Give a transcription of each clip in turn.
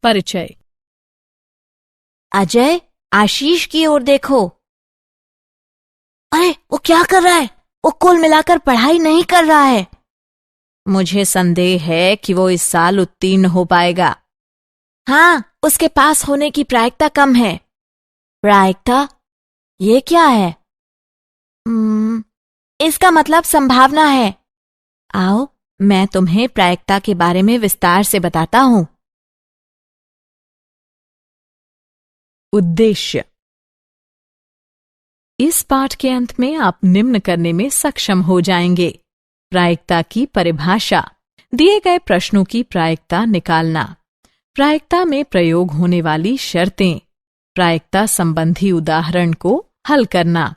परिचय। अजय, आशीष की ओर देखो। अरे, वो क्या कर रहा है? वो कुल मिलाकर पढ़ाई नहीं कर रहा है। मुझे संदेह है कि वो इस साल उत्तीर्ण हो पाएगा। हाँ, उसके पास होने की प्रायिकता कम है। प्रायिकता? ये क्या है? इसका मतलब संभावना है। आओ, मैं तुम्हें प्रायिकता के बारे में विस्तार से बताता हूं। उद्देश्य। इस पाठ के अंत में आप निम्न करने में सक्षम हो जाएंगे। प्रायिकता की परिभाषा, दिए गए प्रश्नों की प्रायिकता निकालना, प्रायिकता में प्रयोग होने वाली शर्तें, प्रायिकता संबंधी उदाहरण को हल करना।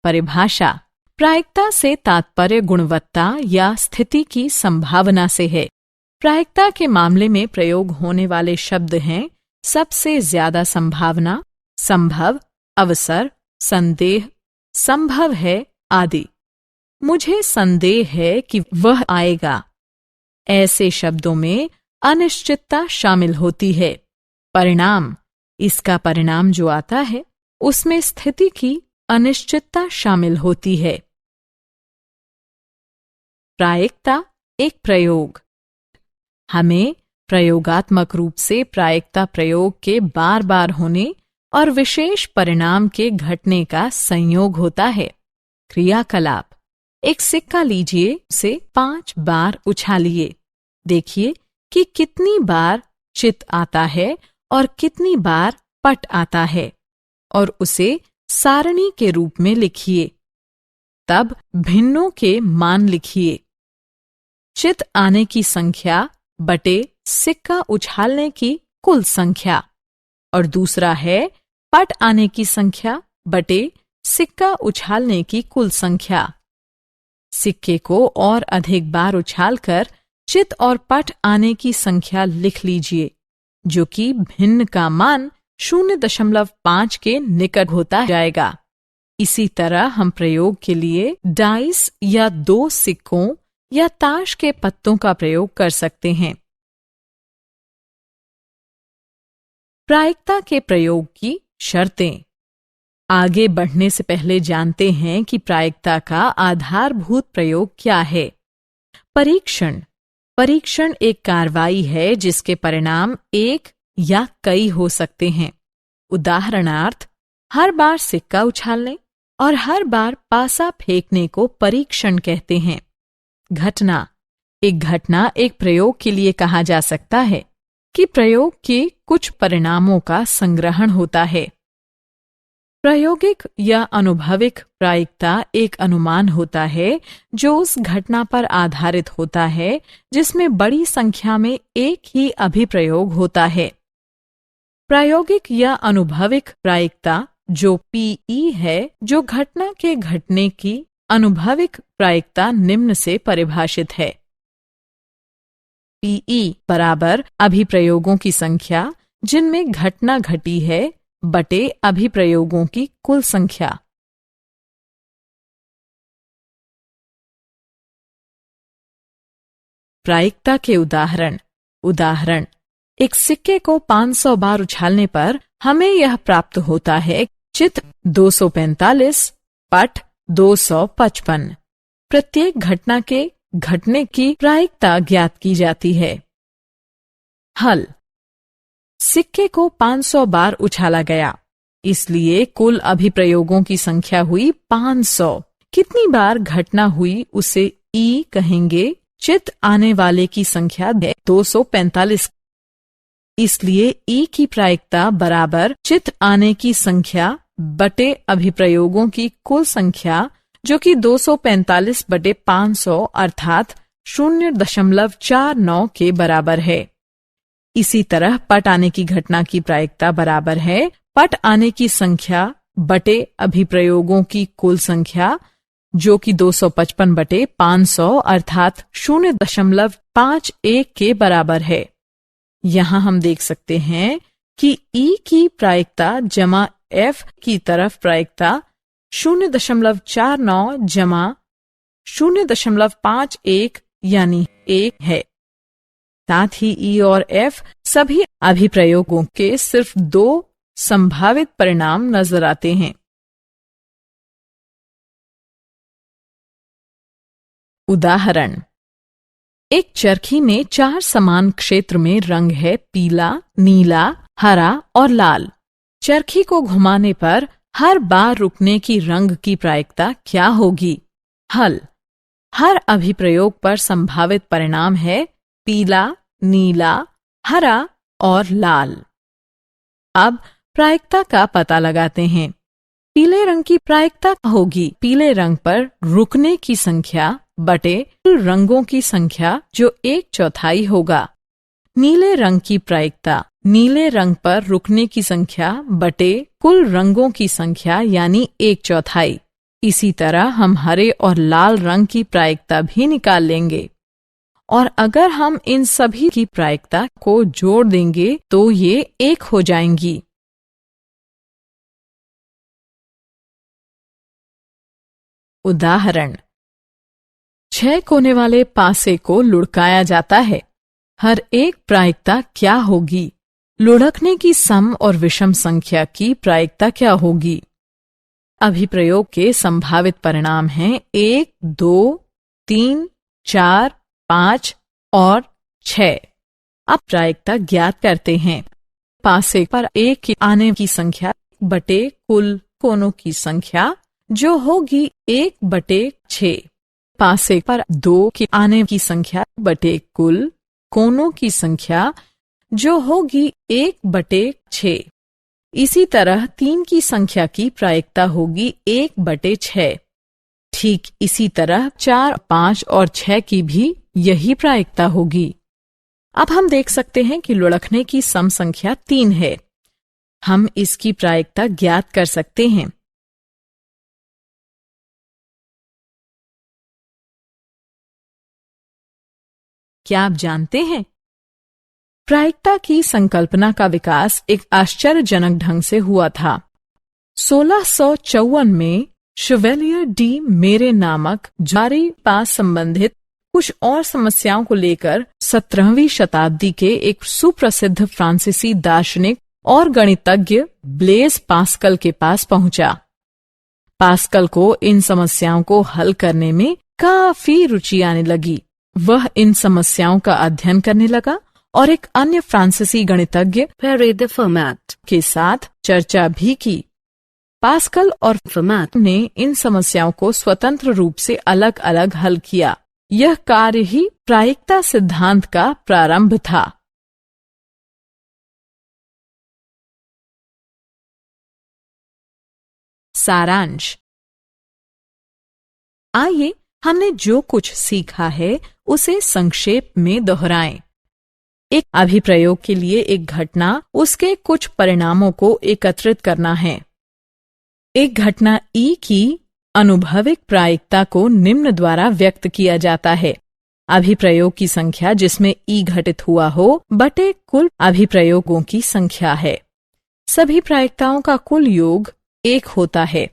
परिभाषा। प्रायिकता से तात्पर्य गुणवत्ता या स्थिति की संभावना से है। प्रायिकता के मामले में प्रयोग होने वाले शब्द हैं सबसे ज्यादा संभावना, संभव, अवसर, संदेह, संभव है आदि। मुझे संदेह है कि वह आएगा। ऐसे शब्दों में अनिश्चितता शामिल होती है। परिणाम, इसका परिणाम जो आता है उसमें स्थिति की अनिश्चितता शामिल होती है। प्रायिकता एक प्रयोग। हमें प्रयोगात्मक रूप से प्रायिकता प्रयोग के बार बार होने और विशेष परिणाम के घटने का संयोग होता है। क्रियाकलाप। एक सिक्का लीजिए, उसे 5 बार उछालिए। देखिए कि कितनी बार चित आता है और कितनी बार पट आता है, और उसे सारणी के रूप में लिखिए। तब भिन्नों के मान लिखिए। चित आने की संख्या बटे सिक्का उछालने की कुल संख्या, और दूसरा है पट आने की संख्या बटे सिक्का उछालने की कुल संख्या। सिक्के को और अधिक बार उछालकर चित और पट आने की संख्या लिख लीजिए, जो कि भिन्न का मान 0.5 के निकट होता जाएगा। इसी तरह हम प्रयोग के लिए डाइस या 2 सिक्कों या ताश के पत्तों का प्रयोग कर सकते हैं। प्रायिकता के प्रयोग की शर्तें। आगे बढ़ने से पहले जानते हैं कि प्रायिकता का आधारभूत प्रयोग क्या है। परीक्षण। परीक्षण एक कार्रवाई है जिसके परिणाम एक या कई हो सकते हैं। उदाहरणार्थ, हर बार सिक्का उछालने और हर बार पासा फेंकने को परीक्षण कहते हैं। घटना। एक घटना एक प्रयोग के लिए कहा जा सकता है कि प्रयोग के कुछ परिणामों का संग्रहण होता है। प्रायोगिक या अनुभविक प्रायिकता एक अनुमान होता है जो उस घटना पर आधारित होता है जिसमें बड़ी संख्या में एक ही अभिप्रयोग होता है। प्रायोगिक या अनुभविक प्रायिकता जो पीई है, जो घटना के घटने की अनुभविक प्रायिकता निम्न से परिभाषित है। पीई बराबर अभिप्रयोगों की संख्या जिनमें घटना घटी है बटे अभिप्रयोगों की कुल संख्या। प्रायिकता के उदाहरण। उदाहरण, एक सिक्के को 500 बार उछालने पर हमें यह प्राप्त होता है चित 245, पट 255। प्रत्येक घटना के घटने की प्रायिकता ज्ञात की जाती है। हल। सिक्के को 500 बार उछाला गया, इसलिए कुल अभिप्रयोगों की संख्या हुई 500। कितनी बार घटना हुई उसे ई कहेंगे। चित आने वाले की संख्या 245, इसलिए ई की प्रायिकता बराबर चित आने की संख्या बटे अभिप्रयोगों की कुल संख्या, जो कि 245 बटे 500 अर्थात 0.49 के बराबर है। इसी तरह पट आने की घटना की प्रायिकता बराबर है पट आने की संख्या बटे अभिप्रयोगों की कुल संख्या, जो कि 255 बटे 500 अर्थात 0.51 के बराबर है। यहाँ हम देख सकते हैं कि ई की प्रायिकता जमा एफ की तरफ प्रायिकता 0.49 जमा 0.51 यानी 1 है। साथ ही ई और एफ सभी अभिप्रयोगों के सिर्फ 2 संभावित परिणाम नजर आते हैं। उदाहरण, एक चरखी में 4 समान क्षेत्र में रंग है पीला, नीला, हरा और लाल। चरखी को घुमाने पर हर बार रुकने की रंग की प्रायिकता क्या होगी? हल, हर अभिप्रयोग पर संभावित परिणाम है पीला, नीला, हरा और लाल। अब प्रायिकता का पता लगाते हैं। पीले रंग की प्रायिकता होगी पीले रंग पर रुकने की संख्या बटे कुल रंगों की संख्या जो 1/4 होगा। नीले रंग की प्रायिकता नीले रंग पर रुकने की संख्या बटे कुल रंगों की संख्या यानी 1/4। इसी तरह हम हरे और लाल रंग की प्रायिकता भी निकाल लेंगे और अगर हम इन सभी की प्रायिकता को जोड़ देंगे तो ये 1 हो जाएंगी। उदाहरण, 6 कोने वाले पासे को लुढ़काया जाता है। हर एक प्रायिकता क्या होगी? लुढ़कने की सम और विषम संख्या की प्रायिकता क्या होगी? अभिप्रयोग के संभावित परिणाम हैं 1, 2, 3, 4, 5 और 6। अब प्रायिकता ज्ञात करते हैं। पासे पर 1 के आने की संख्या बटे कुल कोनों की संख्या जो होगी 1/6। पासे पर 2 के आने की संख्या बटे कुल कोनों की संख्या जो होगी 1/6। इसी तरह 3 की संख्या की प्रायिकता होगी 1/6। ठीक इसी तरह 4, 5 और 6 की भी यही प्रायिकता होगी। अब हम देख सकते हैं कि लुढ़कने की सम संख्या 3 है। हम इसकी प्रायिकता ज्ञात कर सकते हैं। क्या आप जानते हैं? प्रायिकता की संकल्पना का विकास एक आश्चर्यजनक ढंग से हुआ था। 1654 में शेवेलियर डी मेरे नामक जारी पास संबंधित कुछ और समस्याओं को लेकर 17वीं शताब्दी के एक सुप्रसिद्ध फ्रांसीसी दार्शनिक और गणितज्ञ ब्लेज पास्कल के पास पहुंचा। पास्कल को इन समस्याओं को हल करने में काफी रुचि आने लगी। वह इन समस्याओं का अध्ययन करने लगा और एक अन्य फ्रांसीसी गणितज्ञ पेरे दे फर्माट के साथ चर्चा भी की। पास्कल और फर्माट ने इन समस्याओं को स्वतंत्र रूप से अलग अलग हल किया। यह कार्य ही प्रायिकता सिद्धांत का प्रारंभ था। सारांश, आइए हमने जो कुछ सीखा है उसे संक्षेप में दोहराएं। एक अभिप्रयोग के लिए एक घटना उसके कुछ परिणामों को एकत्रित करना है। एक घटना ई की अनुभविक प्रायिकता को निम्न द्वारा व्यक्त किया जाता है। अभिप्रयोग की संख्या जिसमें ई घटित हुआ हो बटे कुल अभिप्रयोगों की संख्या है। सभी प्रायिकताओं का कुल योग 1 होता है।